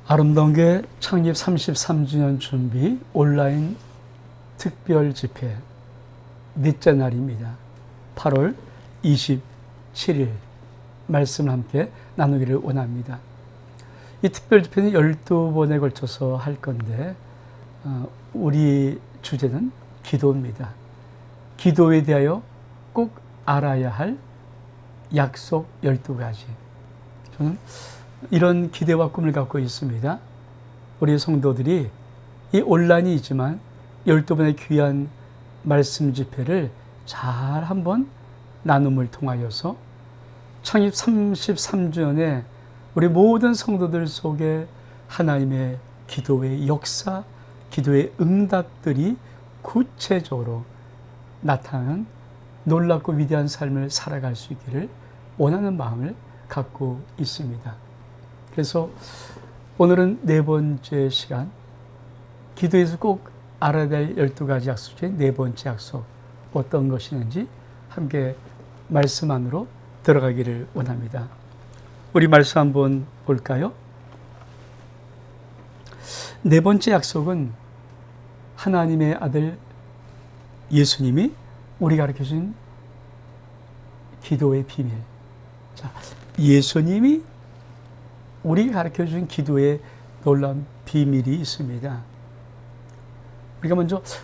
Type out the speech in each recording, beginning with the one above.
아름다운 교회 창립 33주년 준비 온라인 특별 집회 넷째 날입니다. 8월 27일 말씀을 함께 나누기를 원합니다. 이 특별 집회는 12번에 걸쳐서 할 건데 우리 주제는 기도입니다. 기도에 대하여 꼭 알아야 할 약속 12가지. 저는 이런 기대와 꿈을 갖고 있습니다. 우리 성도들이 이 온라인이 있지만 12번의 귀한 말씀 집회를 잘 한번 나눔을 통하여서 창립 33주년에 우리 모든 성도들 속에 하나님의 기도의 역사, 기도의 응답들이 구체적으로 나타나는 놀랍고 위대한 삶을 살아갈 수 있기를 원하는 마음을 갖고 있습니다. 그래서 오늘은 네 번째 시간, 기도에서 꼭 알아야 될 12가지 약속 중에 네 번째 약속 어떤 것이는지 함께 말씀 안으로 들어가기를 원합니다. 우리 말씀 한번 볼까요? 네 번째 약속은 하나님의 아들 예수님이 우리가 가르쳐준 기도의 비밀. 자, 예수님이 우리가 가르쳐준 기도의 놀라운 비밀이 있습니다.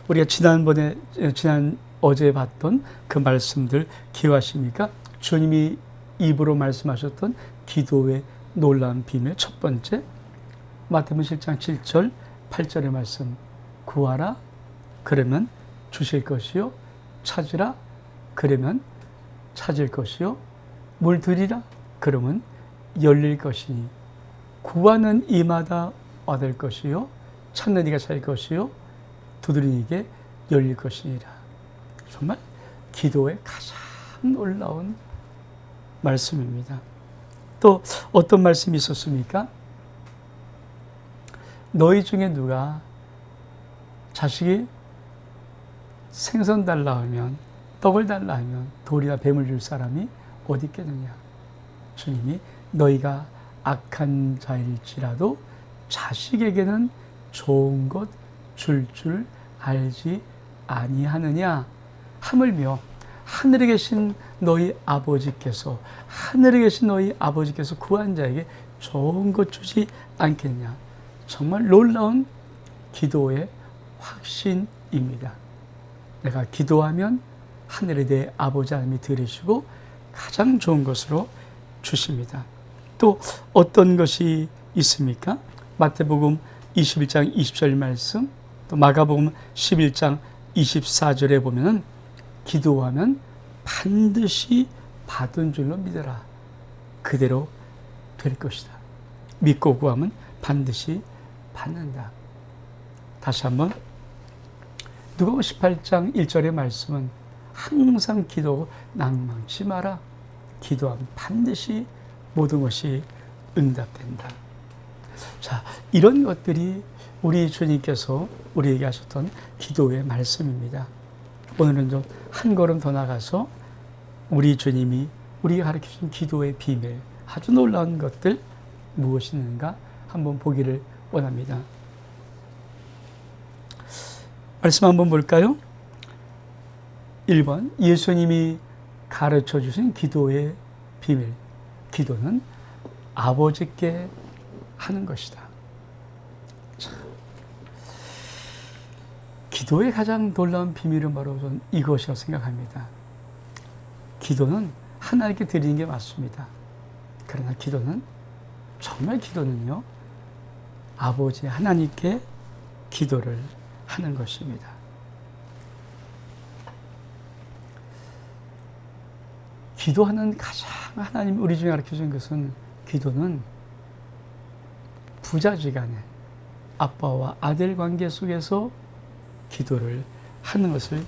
우리가 지난 어제 봤던 그 말씀들 기억하십니까? 주님이 입으로 말씀하셨던 기도의 놀라운 비밀. 첫 번째, 마태복음 7장 7절 8절의 말씀. 구하라 그러면 주실 것이요, 찾으라 그러면 찾을 것이요, 물들이라 그러면 열릴 것이니 구하는 이마다 얻을 것이요, 찾는 이가 찾을 것이요, 두드리는 이게 열릴 것이니라. 정말 기도의 가장 놀라운 말씀입니다. 또 어떤 말씀이 있었습니까? 너희 중에 누가 자식이 생선 달라 하면, 떡을 달라 하면 돌이나 뱀을 줄 사람이 어디 있겠느냐. 주님이 너희가 악한 자일지라도 자식에게는 좋은 것 줄 줄 알지 아니하느냐. 하물며 하늘에 계신 너희 아버지께서 구한 자에게 좋은 것 주지 않겠냐. 정말 놀라운 기도의 확신입니다. 내가 기도하면 하늘에 대해 아버지 하나님이 들으시고 가장 좋은 것으로 주십니다. 또 어떤 것이 있습니까? 마태복음 21장 20절 말씀, 또 마가복음 11장 24절에 보면은 기도하면 반드시 받은 줄로 믿어라. 그대로 될 것이다. 믿고 구하면 반드시 받는다. 다시 한번 누가복음 18장 1절의 말씀은 항상 기도하고 낭망치 마라. 기도하면 반드시 모든 것이 응답된다. 자, 이런 것들이 우리 주님께서 우리에게 하셨던 기도의 말씀입니다. 오늘은 좀 한 걸음 더 나가서 우리 주님이 우리가 가르쳐준 기도의 비밀, 아주 놀라운 것들 무엇이 있는가 한번 보기를 원합니다. 말씀 한번 볼까요? 1번, 예수님이 가르쳐 주신 기도의 비밀. 기도는 아버지께 하는 것이다. 참, 기도의 가장 놀라운 비밀은 바로 저는 이것이라고 생각합니다. 기도는 하나님께 드리는 게 맞습니다. 그러나 정말 기도는요, 아버지 하나님께 기도를 하는 것입니다. 기도하는 가장 하나님 우리 중에 가르쳐준 것은, 기도는 부자지간에 아빠와 아들 관계 속에서 기도를 하는 것을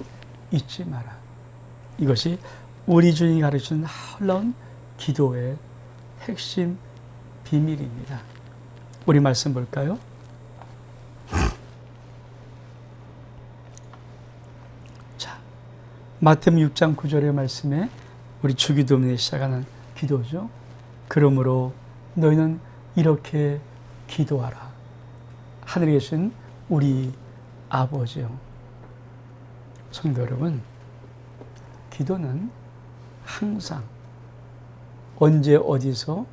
잊지 마라. 이것이 우리 주님이 가르치는 놀라운 기도의 핵심 비밀입니다. 우리 말씀 볼까요? 자, 마태복음 6장 9절의 말씀에 우리 주기도문에 시작하는 기도죠. 그러므로 너희는 이렇게 기도하라. 하늘에 계신 우리 아버지요. 성도 여러분, 기도는 항상 언제 어디서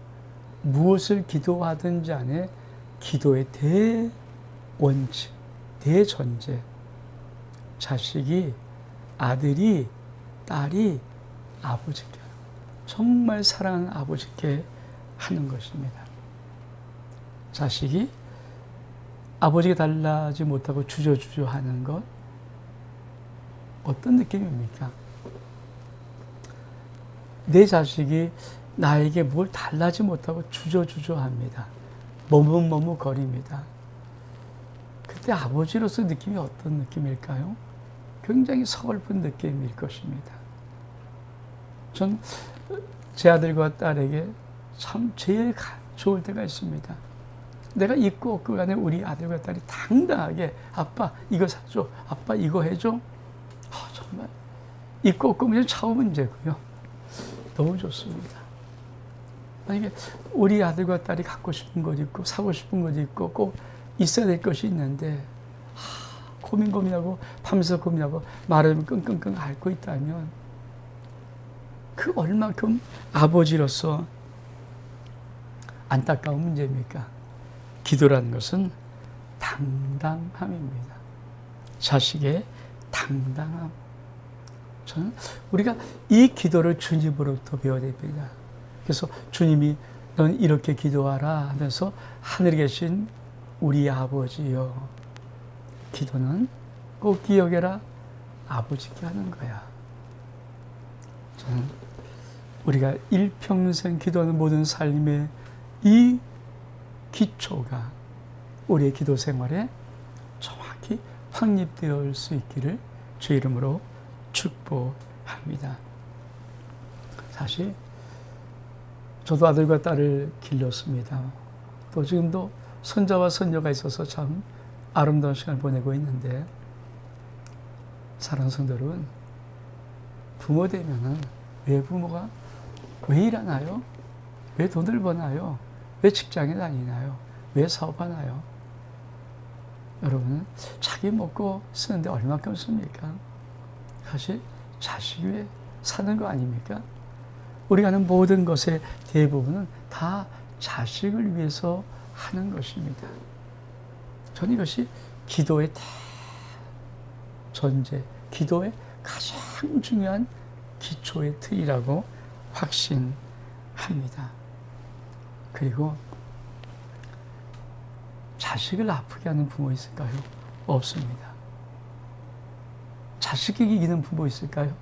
무엇을 기도하든지 안에 기도의 대원칙, 대전제, 자식이, 아들이, 딸이 아버지께, 정말 사랑하는 아버지께 하는 것입니다. 자식이 아버지가 달라지 못하고 주저주저 하는 것, 어떤 느낌입니까? 내 자식이 나에게 뭘 달라지 못하고 주저주저 합니다. 머뭇머뭇거립니다. 그때 아버지로서 느낌이 어떤 느낌일까요? 굉장히 서글픈 느낌일 것입니다. 전 제 아들과 딸에게 참 제일 좋을 때가 있습니다. 내가 있고 없고 간에 우리 아들과 딸이 당당하게 아빠 이거 사줘, 아빠 이거 해줘. 정말 있고 없고 그냥 차후 문제고요. 너무 좋습니다. 만약에 우리 아들과 딸이 갖고 싶은 것 있고 사고 싶은 것 있고 꼭 있어야 될 것이 있는데 고민하고 밤새 고민하고 말하면 끙끙끙 앓고 있다면 그 얼만큼 아버지로서 안타까운 문제입니까? 기도라는 것은 당당함입니다. 자식의 당당함. 저는 우리가 이 기도를 주님으로부터 배워야 됩니다. 그래서 주님이 넌 이렇게 기도하라 하면서 하늘에 계신 우리 아버지여, 기도는 꼭 기억해라, 아버지께 하는 거야. 저는 우리가 일평생 기도하는 모든 삶의 이 기초가 우리의 기도 생활에 정확히 확립되어 수 있기를 주 이름으로 축복합니다. 사실 저도 아들과 딸을 길렀습니다. 또 지금도 손자와 손녀가 있어서 참 아름다운 시간을 보내고 있는데, 사랑하는 성도 여러분, 부모 되면은 왜 부모가 왜 일하나요? 왜 돈을 버나요? 왜 직장에 다니나요? 왜 사업하나요? 여러분은 자기 먹고 쓰는데 얼마큼 씁니까? 사실 자식 위해 사는 거 아닙니까? 우리가 하는 모든 것의 대부분은 다 자식을 위해서 하는 것입니다. 저는 이것이 기도의 전제, 기도의 가장 중요한 기초의 틀이라고 확신합니다. 그리고 자식을 아프게 하는 부모 있을까요? 없습니다. 자식이 이기는 부모 있을까요?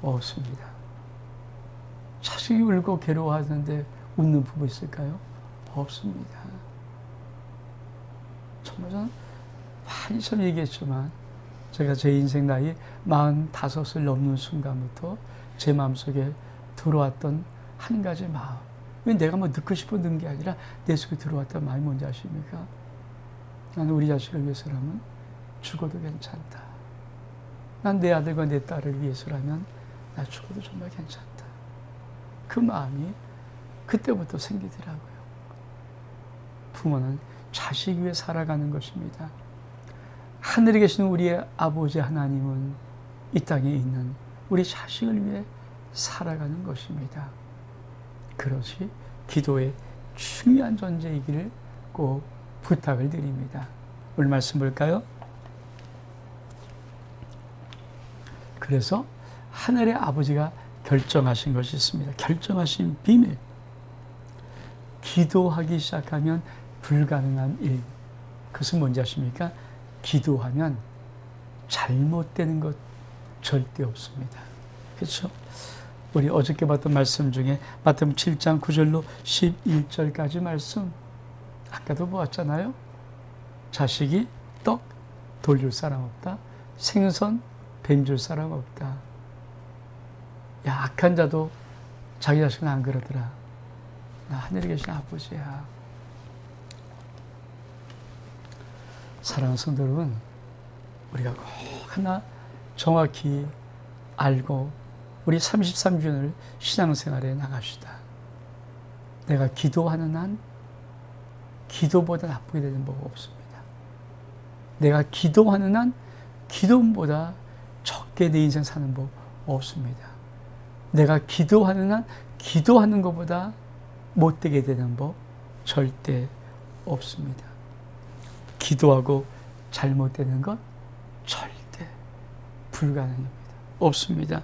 없습니다. 자식이 울고 괴로워하는데 웃는 부모 있을까요? 없습니다. 정말 저는 많이 참 얘기했지만, 제가 제 인생 나이 45을 넘는 순간부터 제 마음속에 들어왔던 한 가지 마음. 왜 내가 뭐 넣고 싶어 넣은 게 아니라 내 속에 들어왔던 마음이 뭔지 아십니까? 나는 우리 자식을 위해서라면 죽어도 괜찮다. 난 내 아들과 내 딸을 위해서라면 나 죽어도 정말 괜찮다. 그 마음이 그때부터 생기더라고요. 부모는 자식 위해 살아가는 것입니다. 하늘에 계신 우리의 아버지 하나님은 이 땅에 있는 우리 자식을 위해 살아가는 것입니다. 그것이 기도의 중요한 존재이기를 꼭 부탁을 드립니다. 오늘 말씀 볼까요? 그래서 하늘의 아버지가 결정하신 것이 있습니다. 결정하신 비밀. 기도하기 시작하면 불가능한 일. 그것은 뭔지 아십니까? 기도하면 잘못되는 것 절대 없습니다. 그렇죠? 우리 어저께 봤던 말씀 중에 마태복음 7장 9절로 11절까지 말씀, 아까도 보았잖아요. 자식이 떡 돌줄 사람 없다. 생선 뱀 줄 사람 없다. 야, 악한 자도 자기 자식은 안 그러더라. 나 하늘에 계신 아버지야. 사랑하는 성도 여러분, 우리가 꼭 하나 정확히 알고 우리 33주년을 신앙생활에 나갑시다. 내가 기도하는 한 기도보다 나쁘게 되는 법 없습니다. 내가 기도하는 한 기도보다 적게 내 인생 사는 법 없습니다. 내가 기도하는 한 기도하는 것보다 못되게 되는 법 절대 없습니다. 기도하고 잘못되는 것 절대 불가능합니다. 없습니다.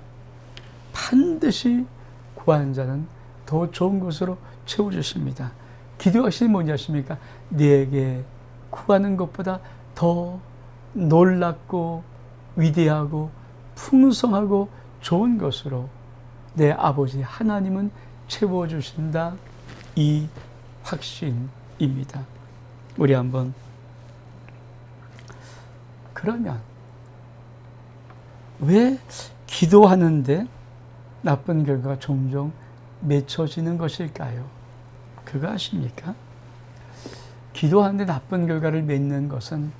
반드시 구하는 자는 더 좋은 것으로 채워주십니다. 기도하시니 뭔지 아십니까? 내게 구하는 것보다 더 놀랍고 위대하고 풍성하고 좋은 것으로 내 아버지 하나님은 채워주신다. 이 확신입니다. 우리 한번 그러면 왜 기도하는데 나쁜 결과가 종종 맺혀지는 것일까요? 그거 아십니까? 기도하는데 나쁜 결과를 맺는 것은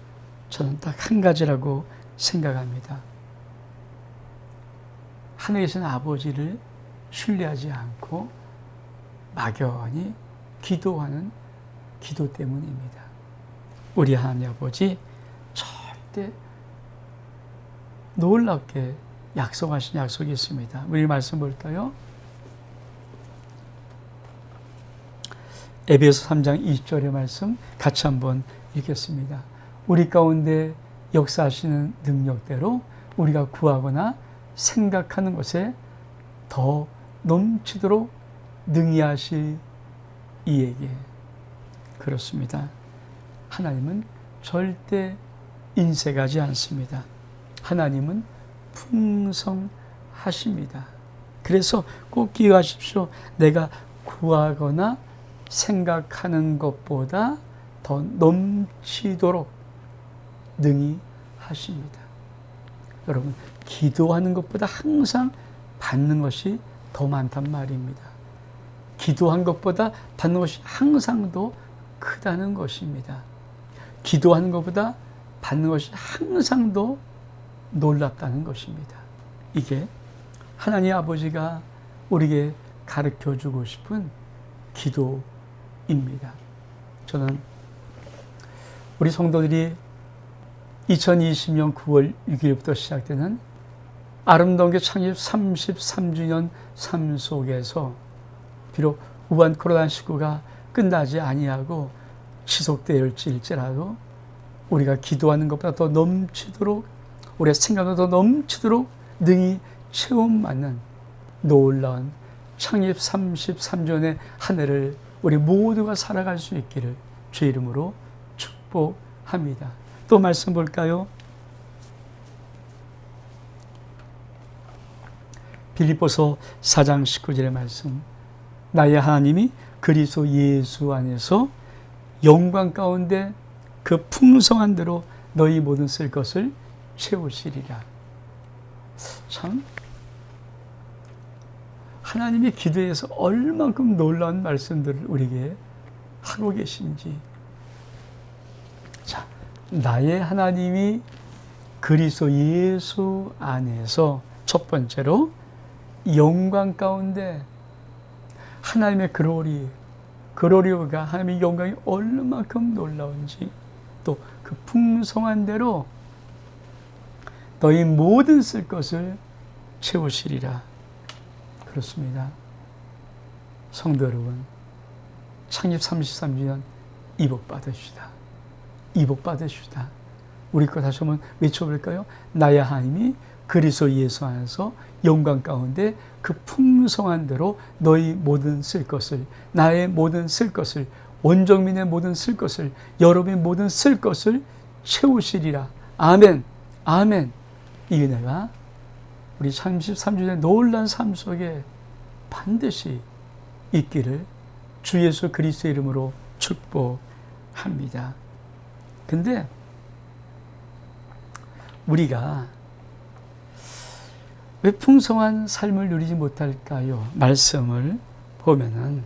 저는 딱 한 가지라고 생각합니다. 하늘에 계신 아버지를 신뢰하지 않고 막연히 기도하는 기도 때문입니다. 우리 하나님 아버지 절대 놀랍게 약속하신 약속이 있습니다. 우리 말씀 볼까요? 에베소 3장 20절의 말씀 같이 한번 읽겠습니다. 우리 가운데 역사하시는 능력대로 우리가 구하거나 생각하는 것에 더 넘치도록 능히 하실 이에게. 그렇습니다. 하나님은 절대 인색하지 않습니다. 하나님은 풍성하십니다. 그래서 꼭 기억하십시오. 내가 구하거나 생각하는 것보다 더 넘치도록 능히 하십니다. 여러분, 기도하는 것보다 항상 받는 것이 더 많단 말입니다. 기도한 것보다 받는 것이 항상 더 크다는 것입니다. 기도하는 것보다 받는 것이 항상 더 놀랍다는 것입니다. 이게 하나님 아버지가 우리에게 가르쳐주고 싶은 기도입니다. 저는 우리 성도들이 2020년 9월 6일부터 시작되는 아름다운 교 창립 33주년 삶 속에서 비록 우한 코로나19가 끝나지 아니하고 지속되었을지라도 우리가 기도하는 것보다 더 넘치도록, 우리의 생각보다 더 넘치도록 능히 체험받는 놀라운 창립 33주년의 한 해를 우리 모두가 살아갈 수 있기를 주의 이름으로 축복합니다. 또 말씀 볼까요? 빌립보서 4장 19절의 말씀. 나의 하나님이 그리스도 예수 안에서 영광 가운데 그 풍성한 대로 너희 모든 쓸 것을 채우시리라. 참 하나님이 기도에서 얼만큼 놀라운 말씀들을 우리에게 하고 계신지. 자, 나의 하나님이 그리스도 예수 안에서 첫 번째로 영광 가운데 하나님의 글로리가 하나님의 영광이 얼마만큼 놀라운지, 또 그 풍성한 대로 너희 모든 쓸 것을 채우시리라. 그렇습니다. 성도 여러분, 창립 33주년 이 복 받으시다. 이 복 받으시다. 우리 거 다시 한번 외쳐볼까요? 나의 하나님이 그리스도 예수 안에서 영광 가운데 그 풍성한 대로 너희 모든 쓸 것을, 나의 모든 쓸 것을, 원정민의 모든 쓸 것을, 여러분의 모든 쓸 것을 채우시리라. 아멘. 아멘. 이 은혜가 우리 33주년의 놀라운 삶 속에 반드시 있기를 주 예수 그리스도의 이름으로 축복합니다. 근데 우리가 왜 풍성한 삶을 누리지 못할까요? 말씀을 보면은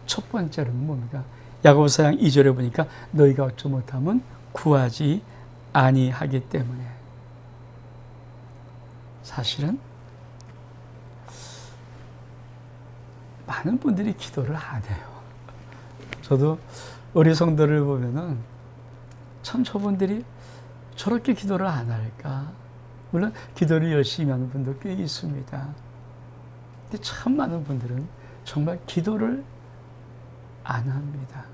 첫 번째로는 뭡니까? 야고보서 4장 2절에 보니까 너희가 어찌 못하면 구하지 아니하기 때문에. 사실은 많은 분들이 기도를 안 해요. 저도 우리 성도를 보면은 참 저분들이 저렇게 기도를 안 할까? 물론 기도를 열심히 하는 분도 꽤 있습니다. 근데 참 많은 분들은 정말 기도를 안 합니다.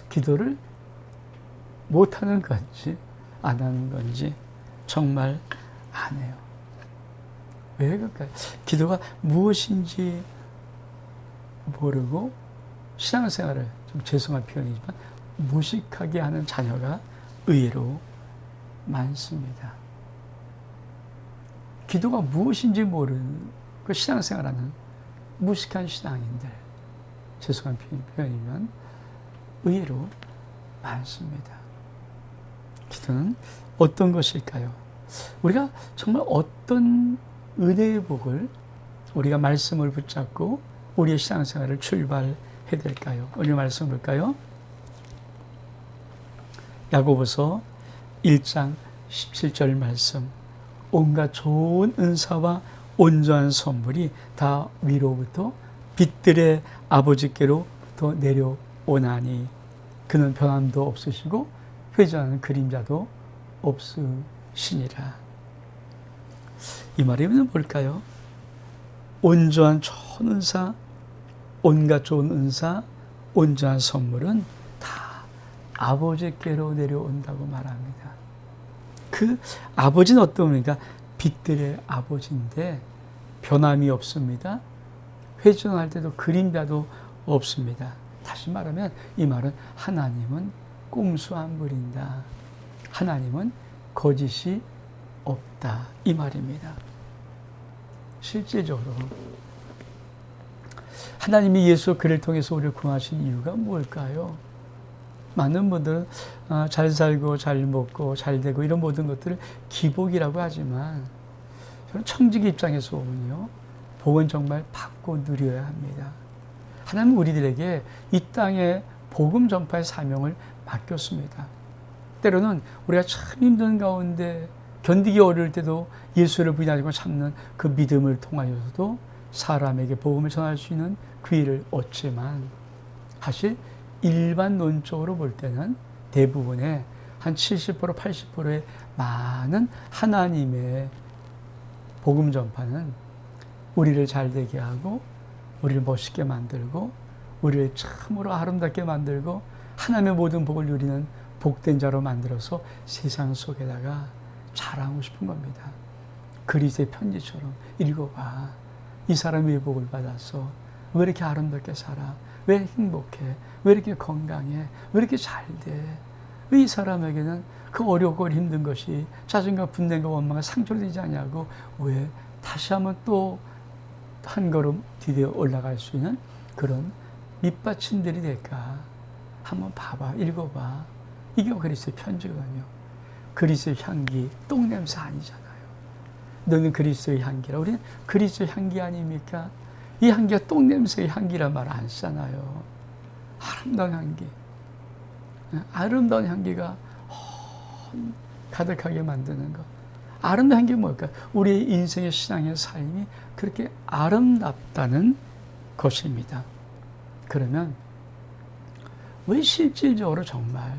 기도를 못하는 건지 안 하는 건지 정말 안 해요. 왜 그럴까요? 기도가 무엇인지 모르고 신앙생활을, 좀 죄송한 표현이지만 무식하게 하는 자녀가 의외로 많습니다. 기도가 무엇인지 모르는 그 신앙생활하는 무식한 신앙인들, 죄송한 표현이면 의외로 많습니다. 기도는 어떤 것일까요? 우리가 정말 어떤 은혜의 복을, 우리가 말씀을 붙잡고 우리의 신앙생활을 출발해야 될까요? 오늘 말씀 볼까요? 야고보서 1장 17절 말씀. 온갖 좋은 은사와 온전한 선물이 다 위로부터 빛들의 아버지께로부터 내려오나니 그는 변함도 없으시고 회전하는 그림자도 없으시니라. 이 말이 뭘까요? 온전한 좋은 은사, 온갖 좋은 은사, 온전한 선물은 다 아버지께로 내려온다고 말합니다. 그 아버지는 어떤 분입니까? 빛들의 아버지인데 변함이 없습니다. 회전할 때도 그림자도 없습니다. 다시 말하면 이 말은 하나님은 꼼수 안 부린다. 하나님은 거짓이 없다. 이 말입니다. 실제적으로 하나님이 예수 그를 통해서 우리를 구하신 이유가 뭘까요? 많은 분들은 잘 살고 잘 먹고 잘 되고 이런 모든 것들을 기복이라고 하지만 저는 청지기 입장에서 보면요, 복은 정말 받고 누려야 합니다. 하나님은 우리들에게 이 땅에 복음 전파의 사명을 맡겼습니다. 때로는 우리가 참 힘든 가운데 견디기 어려울 때도 예수를 부인하고 참는 그 믿음을 통하여서도 사람에게 복음을 전할 수 있는 기회를 얻지만, 사실 일반론적으로 볼 때는 대부분의 한 70%, 80%의 많은 하나님의 복음 전파는 우리를 잘되게 하고 우리를 멋있게 만들고 우리를 참으로 아름답게 만들고 하나님의 모든 복을 누리는 복된 자로 만들어서 세상 속에다가 자랑하고 싶은 겁니다. 그리스도의 편지처럼 읽어봐. 이 사람이 왜 복을 받았어? 왜 이렇게 아름답게 살아? 왜 행복해? 왜 이렇게 건강해? 왜 이렇게 잘 돼? 왜 이 사람에게는 그 어렵고 힘든 것이 짜증과 분냄과 원망과 상처로 되지 않냐고, 왜 다시 한번 또 한 걸음 디뎌 올라갈 수 있는 그런 밑받침들이 될까? 한번 봐봐, 읽어봐. 이게 그리스도의 편지거든요. 그리스도의 향기, 똥냄새 아니잖아요. 너는 그리스도의 향기라. 우리는 그리스도의 향기 아닙니까? 이 향기가 똥냄새의 향기란 말 안 쓰잖아요. 아름다운 향기. 아름다운 향기가 가득하게 만드는 것. 아름다운 향기가 뭘까요? 우리의 인생의 신앙의 삶이 그렇게 아름답다는 것입니다. 그러면 왜 실질적으로 정말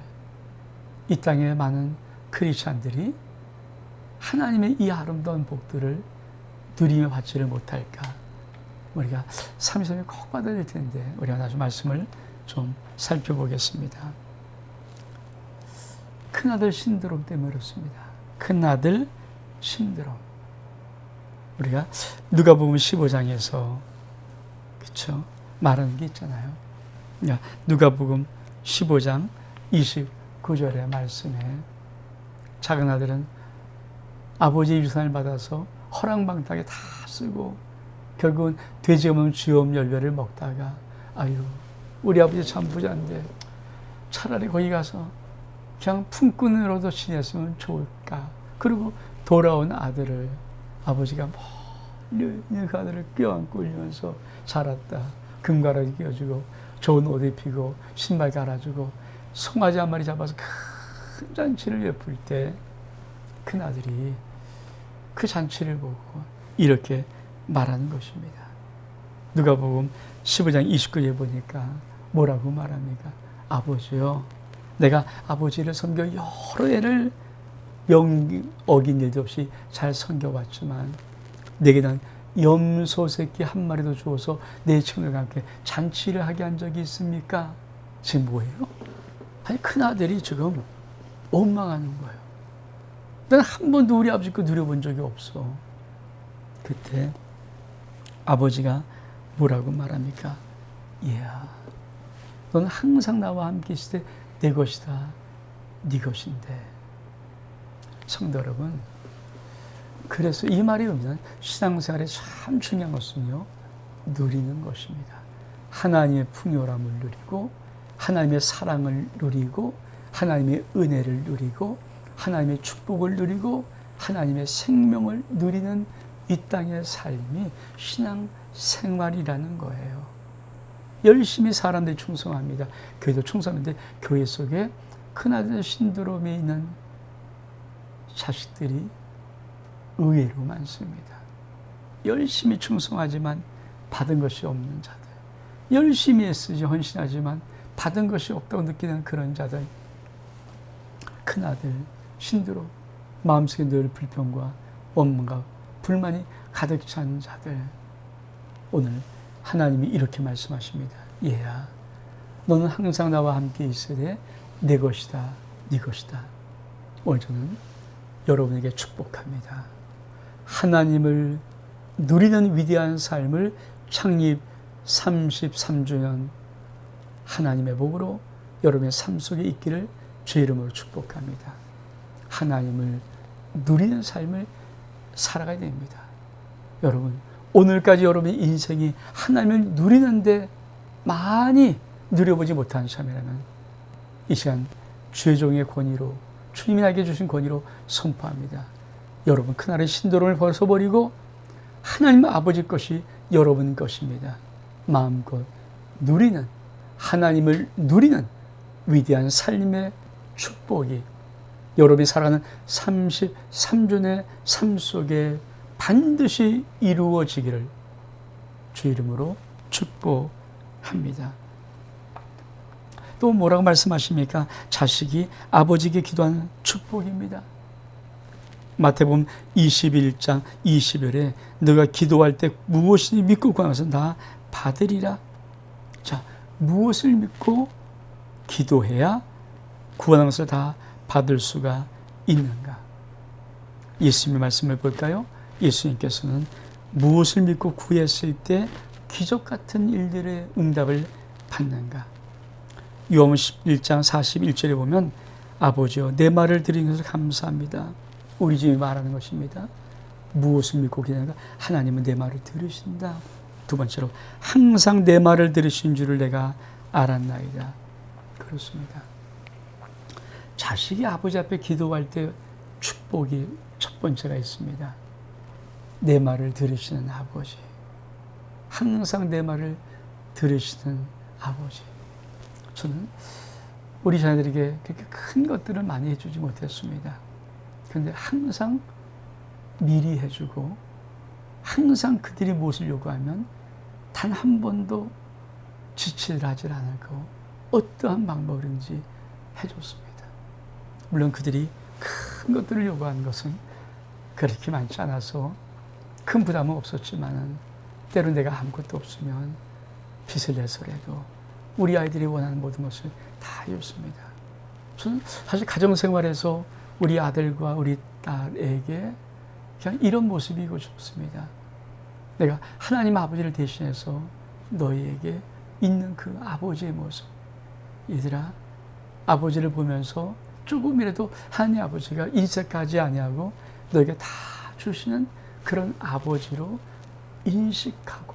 이 땅에 많은 크리스찬들이 하나님의 이 아름다운 복들을 누리며 받지를 못할까? 우리가 3.3이 꼭 받아야 될 텐데 우리가 나중 말씀을 좀 살펴보겠습니다. 큰아들 신드롬 때문에 그렇습니다. 큰아들 신드롬. 우리가 누가복음 15장에서 그쵸? 말하는 게 있잖아요. 누가복음 15장 29절의 말씀에 작은 아들은 아버지의 유산을 받아서 허랑방탕에 다 쓰고 결국은 돼지 없는 쥐 없는 열매를 먹다가 아유 우리 아버지 참 부자인데 차라리 거기 가서 그냥 품꾼으로도 지냈으면 좋을까. 그리고 돌아온 아들을 아버지가 멀리 그 아들을 껴안고 울면서 자랐다. 금가락이 끼워주고 좋은 옷 입히고 신발 갈아주고 송아지 한 마리 잡아서 큰 잔치를 엿볼 때 큰아들이 그 잔치를 보고 이렇게 말하는 것입니다. 누가복음 15장 29절에 보니까 뭐라고 말합니까? 아버지요, 내가 아버지를 섬겨 여러 해를 명 어긴 일도 없이 잘 섬겨왔지만 내게 난 염소 새끼 한 마리도 주어서 내 친구들과 함께 잔치를 하게 한 적이 있습니까? 지금 뭐예요? 아니, 큰아들이 지금 원망하는 거예요. 나는 한 번도 우리 아버지 거 누려본 적이 없어. 그때 아버지가 뭐라고 말합니까? 얘야, 넌 항상 나와 함께 있을 때 내 것이다, 네 것인데. 성도 여러분, 그래서 이 말의 의미는 신앙생활에 참 중요한 것은요, 누리는 것입니다. 하나님의 풍요함을 누리고, 하나님의 사랑을 누리고, 하나님의 은혜를 누리고, 하나님의 축복을 누리고, 하나님의 생명을 누리는 이 땅의 삶이 신앙생활이라는 거예요. 열심히 사람들이 충성합니다. 교회도 충성하는데 교회 속에 큰아들 신드롬에 있는 자식들이 의외로 많습니다. 열심히 충성하지만 받은 것이 없는 자들, 열심히 애쓰지 헌신하지만 받은 것이 없다고 느끼는 그런 자들, 큰아들 신드롬, 마음속에 늘 불평과 원망과 불만이 가득 찬 자들, 오늘 하나님이 이렇게 말씀하십니다. 얘야, 너는 항상 나와 함께 있으되 내 것이다, 네 것이다. 오늘 저는 여러분에게 축복합니다. 하나님을 누리는 위대한 삶을 창립 33주년 하나님의 복으로 여러분의 삶 속에 있기를 주의 이름으로 축복합니다. 하나님을 누리는 삶을 살아가야 됩니다. 여러분, 오늘까지 여러분의 인생이 하나님을 누리는데 많이 누려보지 못한 삶이라면 이 시간 주의 종의 권위로, 주님이 나에게 주신 권위로 선포합니다. 여러분 그날의 신도름을 벗어버리고 하나님 아버지 것이 여러분 것입니다. 마음껏 누리는, 하나님을 누리는 위대한 삶의 축복이 여러분이 살아가는 33주년의 삶 속에 반드시 이루어지기를 주 이름으로 축복합니다. 또 뭐라고 말씀하십니까? 자식이 아버지에게 기도하는 축복입니다. 마태복음 21장 20절에 너가 기도할 때 무엇이니 믿고 구하는 것은 다 받으리라. 자, 무엇을 믿고 기도해야 구하는 것을 다 받을 수가 있는가? 예수님의 말씀을 볼까요? 예수님께서는 무엇을 믿고 구했을 때 기적 같은 일들의 응답을 받는가? 요한복음 11장 41절에 보면 아버지여 내 말을 들은 것을 감사합니다. 우리 집이 말하는 것입니다. 무엇을 믿고 기도하는가? 하나님은 내 말을 들으신다. 두 번째로 항상 내 말을 들으신 줄을 내가 알았나이다. 그렇습니다. 자식이 아버지 앞에 기도할 때 축복이 첫 번째가 있습니다. 내 말을 들으시는 아버지, 항상 내 말을 들으시는 아버지. 저는 우리 자녀들에게 그렇게 큰 것들을 많이 해주지 못했습니다. 그런데 항상 미리 해주고 항상 그들이 무엇을 요구하면 단 한 번도 지체를 하지 않고 어떠한 방법이든지 해줬습니다. 물론 그들이 큰 것들을 요구하는 것은 그렇게 많지 않아서 큰 부담은 없었지만 때로 내가 아무것도 없으면 빚을 내서라도 우리 아이들이 원하는 모든 것을 다 해줬습니다. 저는 사실 가정생활에서 우리 아들과 우리 딸에게 그냥 이런 모습이고 싶습니다. 내가 하나님 아버지를 대신해서 너희에게 있는 그 아버지의 모습. 얘들아, 아버지를 보면서 조금이라도 하나님 아버지가 인색하지 아니하고 너에게 다 주시는 그런 아버지로 인식하고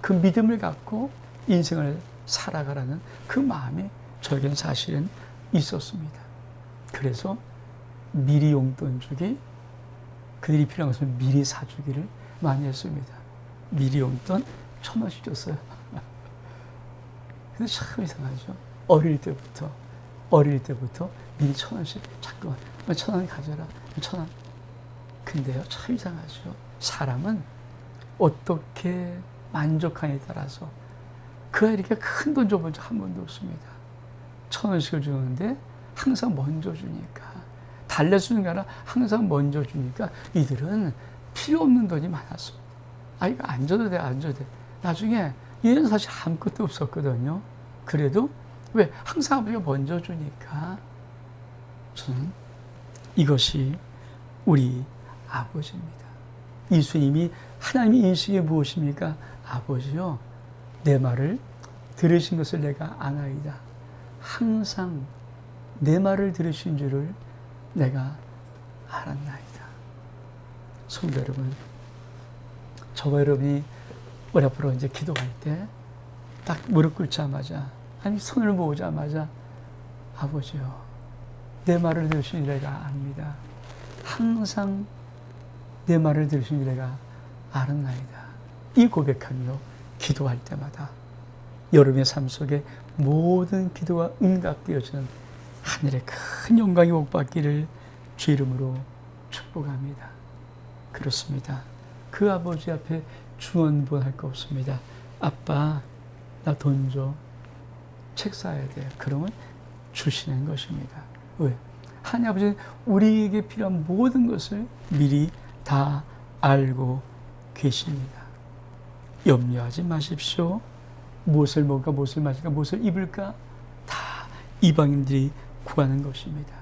그 믿음을 갖고 인생을 살아가라는 그 마음이 저에겐 사실은 있었습니다. 그래서 미리 용돈 주기, 그들이 필요한 것을 미리 사주기를 많이 했습니다. 미리 용돈 1,000원씩 줬어요. 근데 참 이상하죠. 어릴 때부터 미리 1,000원씩 자꾸만 1,000원 가져라, 1,000원. 근데요, 참 이상하죠. 사람은 어떻게 만족하냐에 따라서 그 아이에게 큰 돈 줘본 적 한 번도 없습니다. 1,000원씩을 주는데 항상 먼저 주니까, 달래주는 게 아니라 항상 먼저 주니까 이들은 필요 없는 돈이 많았어. 이거 안 줘도 돼, 안 줘도 돼. 나중에 얘는 사실 아무것도 없었거든요. 그래도 왜? 항상 아버지가 먼저 주니까. 저는 이것이 우리 아버지입니다. 예수님이 하나님의 인식이 무엇입니까? 아버지요, 내 말을 들으신 것을 내가 아나이다. 항상 내 말을 들으신 줄을 내가 알았나이다. 성도 여러분, 저와 여러분이 우리 앞으로 이제 기도할 때 딱 무릎 꿇자마자, 아니 손을 모으자마자, 아버지요, 내 말을 들으신 줄 내가 압니다. 항상 내 말을 들으신 줄 내가 알았나이다. 이 고백하며 기도할 때마다 여러분의 삶 속에 모든 기도가 응답되어지는 하늘의 큰 영광이 복받기를 주 이름으로 축복합니다. 그렇습니다. 그 아버지 앞에 중언부언할 거 없습니다. 아빠, 나 돈 줘. 책 사야 돼요. 그러면 주시는 것입니다. 왜? 하나님 아버지는 우리에게 필요한 모든 것을 미리 다 알고 계십니다. 염려하지 마십시오. 무엇을 먹을까, 무엇을 마실까, 무엇을 입을까, 다 이방인들이 구하는 것입니다.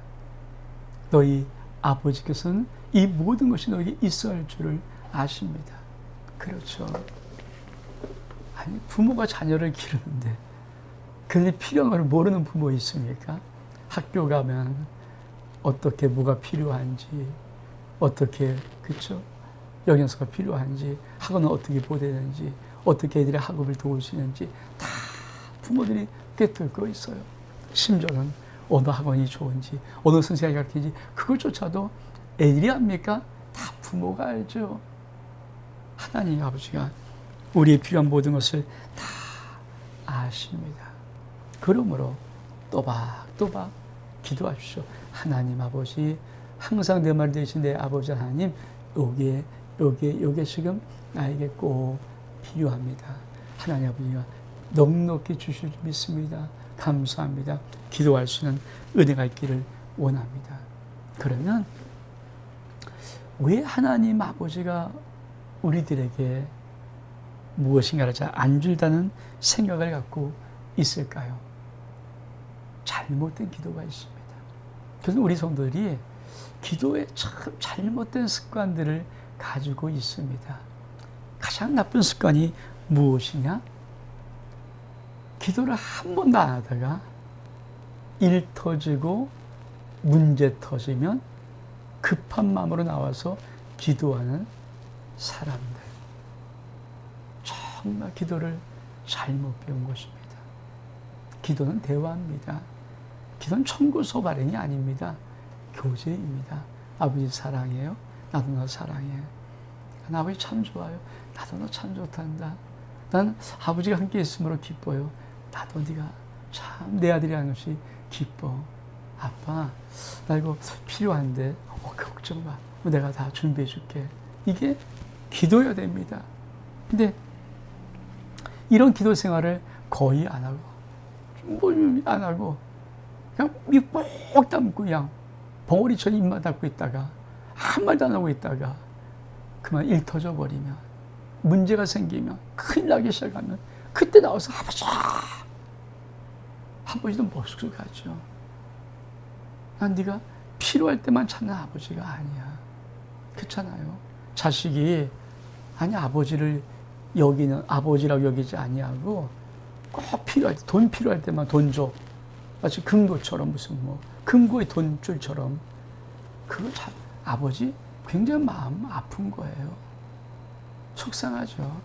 너희 아버지께서는 이 모든 것이 너에게 있어야 할 줄을 아십니다. 그렇죠. 아니, 부모가 자녀를 기르는데 그런데 필요한 걸 모르는 부모 있습니까? 학교 가면 어떻게 뭐가 필요한지, 어떻게, 그렇죠? 영양소가 필요한지, 학원은 어떻게 보내는지, 어떻게 애들의 학업을 도우시는지 다 부모들이 꿰뚫고 있어요. 심지어는 어느 학원이 좋은지, 어느 선생님이 가르치는지 그걸조차도 애들이 압니까? 다 부모가 알죠. 하나님 아버지가 우리의 필요한 모든 것을 다 아십니다. 그러므로 또박또박 기도하십시오. 하나님 아버지, 항상 내 말 되신 내 아버지 하나님, 요게 지금 나에게 꼭 필요합니다. 하나님 아버지가 넉넉히 주실 줄 믿습니다. 감사합니다. 기도할 수 있는 은혜가 있기를 원합니다. 그러면 왜 하나님 아버지가 우리들에게 무엇인가를 잘 안 준다는 생각을 갖고 있을까요? 잘못된 기도가 있습니다. 그래서 우리 성도들이 기도에 참 잘못된 습관들을 가지고 있습니다. 가장 나쁜 습관이 무엇이냐? 기도를 한 번도 안 하다가 일 터지고 문제 터지면 급한 마음으로 나와서 기도하는 사람들. 정말 기도를 잘못 배운 것입니다. 기도는 대화입니다. 기도는 청구서 발행이 아닙니다. 교제입니다. 아버지 사랑해요. 나도 너 사랑해. 나 아버지 참 좋아요. 나도 너 참 좋단다. 난 아버지가 함께 있음으로 기뻐요. 나도 네가 참 내 아들이라는 것이 기뻐. 아빠, 나 이거 필요한데 걱정 마. 내가 다 준비해 줄게. 이게 기도여야 됩니다. 근데 이런 기도 생활을 거의 안 하고, 뭘 안 하고, 그냥 입 꼭 다물고 그냥 벙어리처럼 입만 닫고 있다가, 아무 말도 안 하고 있다가, 그만 일 터져버리면, 문제가 생기면, 큰일 나기 시작하면, 그때 나와서 아버지도 머쓱 가죠. 난 네가 필요할 때만 찾는 아버지가 아니야. 그렇잖아요. 자식이, 아니, 아버지를 여기는 아버지라고 여기지 아니하고 꼭 필요할 때, 돈 필요할 때만 돈 줘. 마치 금고처럼, 무슨 뭐 금고의 돈줄처럼. 그거 참 아버지 굉장히 마음 아픈 거예요. 속상하죠.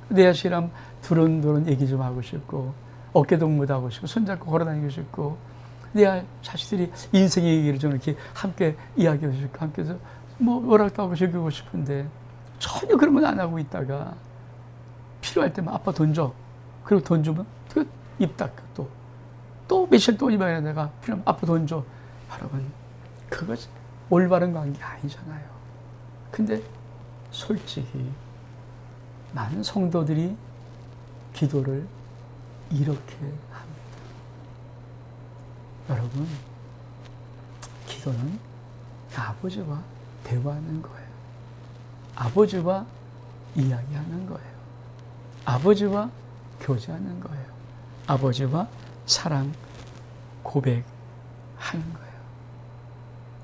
내 자식이랑 두런두런 얘기 좀 하고 싶고, 어깨동무도 하고 싶고, 손잡고 걸어다니고 싶고, 내 자식들이 인생의 얘기를 좀 이렇게 함께 이야기하고 싶고, 함께 뭐 오락도 하고 즐기고 싶은데 전혀 그런 건 안 하고 있다가 필요할 때만 아빠 돈 줘. 그리고 돈 주면 입 닫고 또 며칠 또 입어야 내가 필요하면 아빠 돈 줘. 여러분, 그거 올바른 관계 아니잖아요. 근데 솔직히 많은 성도들이 기도를 이렇게 합니다. 여러분, 기도는 아버지와 대화하는 거예요. 아버지와 이야기하는 거예요. 아버지와 교제하는 거예요. 아버지와 사랑 고백하는 거예요.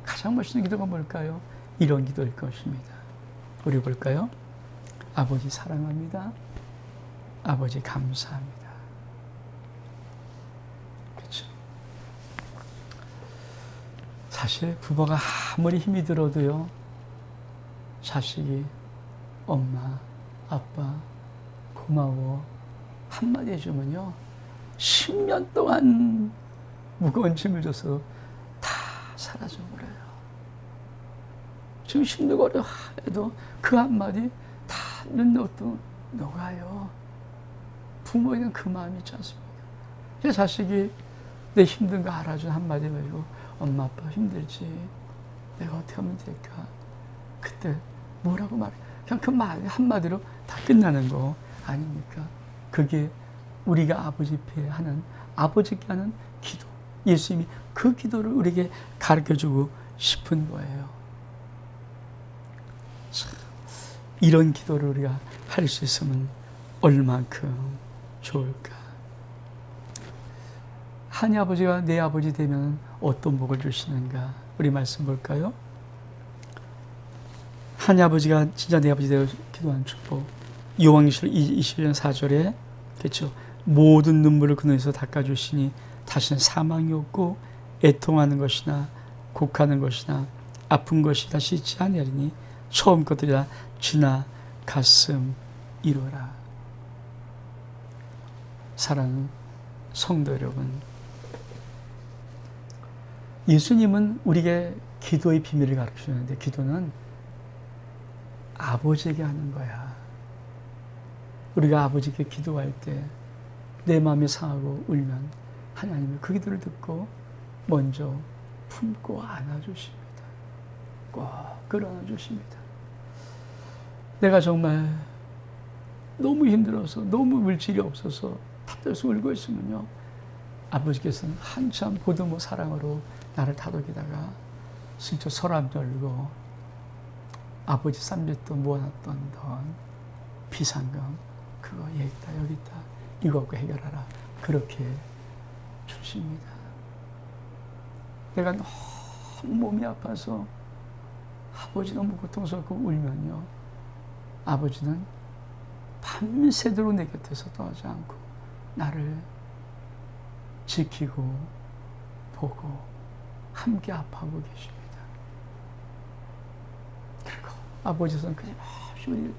가장 멋있는 기도가 뭘까요? 이런 기도일 것입니다. 우리 볼까요? 아버지 사랑합니다. 아버지 감사합니다. 그렇죠. 사실 부모가 아무리 힘이 들어도요, 자식이 엄마, 아빠, 고마워 한마디 해주면요, 10년 동안 무거운 짐을 줘서 다 사라져버려요. 지금 힘들고 해도 그 한마디 다 눈노도 녹아요. 부모에게는 그 마음이 있지 않습니까? 제 자식이 내 힘든 거 알아준 한마디 말고, 엄마 아빠 힘들지, 내가 어떻게 하면 될까? 그때 뭐라고 말해? 그냥 그 말 한마디로 다 끝나는 거 아닙니까? 그게 우리가 아버지 앞에 하는, 아버지께 하는 기도. 예수님이 그 기도를 우리에게 가르쳐주고 싶은 거예요. 참, 이런 기도를 우리가 할 수 있으면 얼만큼 좋을까? 하나님 아버지가 내 아버지 되면 어떤 복을 주시는가? 우리 말씀 볼까요? 하나님 아버지가 진짜 내 아버지 되어 기도한 축복. 요한계시록 21장 4절에 그렇죠. 모든 눈물을 그 눈에서 닦아주시니 다시는 사망이 없고 애통하는 것이나 곡하는 것이나 아픈 것이 다시 있지 아니하리니 처음 것들이 다 지나갔음이로라. 사랑하는 성도 여러분, 예수님은 우리에게 기도의 비밀을 가르치셨는데, 기도는 아버지에게 하는 거야. 우리가 아버지께 기도할 때 내 마음이 상하고 울면 하나님은 그 기도를 듣고 먼저 품고 안아주십니다. 꼭 끌어안아주십니다. 내가 정말 너무 힘들어서, 너무 물질이 없어서 답답해서 울고 있으면요, 아버지께서는 한참 보듬어 사랑으로 나를 다독이다가 슬쩍 서랍 열고 아버지 쌈짓돈 모아놨던 돈, 비상금, 그거 여기 있다, 여기 있다, 이거 갖고 해결하라, 그렇게 주십니다. 내가 너무 몸이 아파서 아버지 너무 고통스럽고 울면요, 아버지는 밤새도록 내 곁에서 떠나지 않고 나를 지키고 보고 함께 아파하고 계십니다. 그리고 아버지는 끊임없이 우리를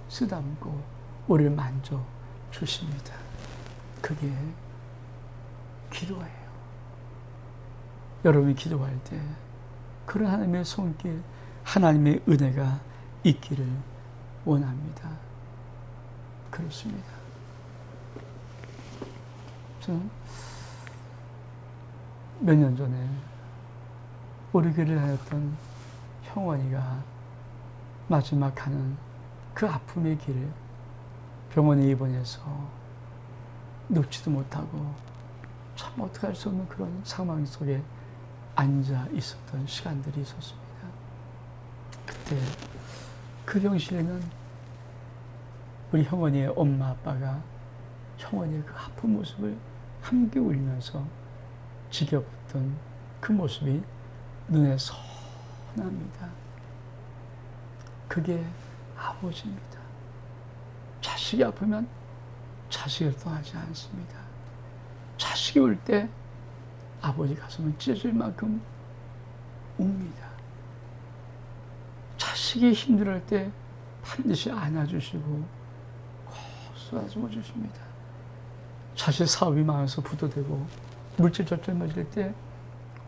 쓰다듬고 우리를 만져 주십니다. 그게 기도예요. 여러분이 기도할 때 그런 하나님의 손길, 하나님의 은혜가 있기를 원합니다. 그렇습니다. 저는 몇 년 전에 우리 교회를 다녔던 형원이가 마지막 가는 그 아픔의 길을 병원에 입원해서 눕지도 못하고 참 어떻게 할 수 없는 그런 상황 속에 앉아 있었던 시간들이 있었습니다. 그때 그 병실에는 우리 형원이의 엄마 아빠가 형원이의 그 아픈 모습을 함께 울면서 지켜봤던 그 모습이 눈에 선합니다. 그게 아버지입니다. 자식이 아프면 자식을 떠나지 않습니다. 자식이 울 때 아버지 가슴은 찢어질 만큼 웁니다. 자식이 힘들어할 때 반드시 안아주시고 쏟아주어 주십니다. 자식 사업이 많아서 부도되고 물질 절절 맞을 때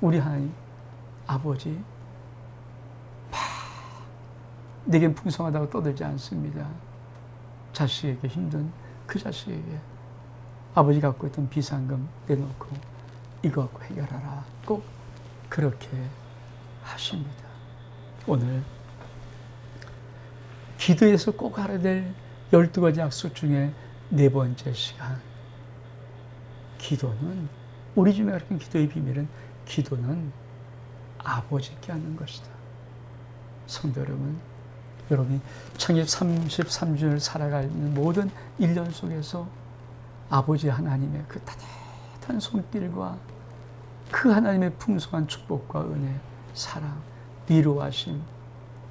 우리 하나님 아버지 막 내겐 풍성하다고 떠들지 않습니다. 자식에게 힘든 그 자식에게 아버지 갖고 있던 비상금 내놓고 이거 갖고 해결하라, 꼭 그렇게 하십니다. 오늘 기도에서 꼭 알아야 될 12가지 약속 중에 4번째 시간, 기도는 우리 중에 가르친 기도의 비밀은 기도는 아버지께 하는 것이다. 성도 여러분, 여러분이 창립 33주년을 살아가는 모든 1년 속에서 아버지 하나님의 그 따뜻한 손길과 그 하나님의 풍성한 축복과 은혜, 사랑, 위로하심,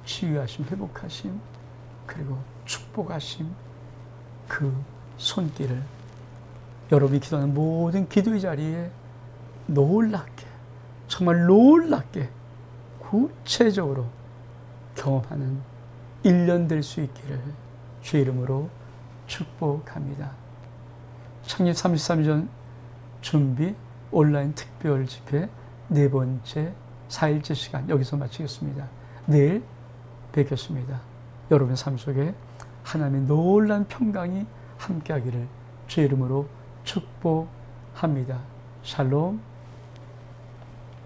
치유하심, 회복하심, 그리고 축복하심, 그 손길을 여러분이 기도하는 모든 기도의 자리에 놀랍게, 정말 놀랍게 구체적으로 경험하는 1년 될 수 있기를 주의 이름으로 축복합니다. 창립 33년 준비 온라인 특별 집회 4번째 4일째 시간 여기서 마치겠습니다. 내일 뵙겠습니다. 여러분의 삶 속에 하나님의 놀라운 평강이 함께하기를 주의 이름으로 축복합니다. 샬롬.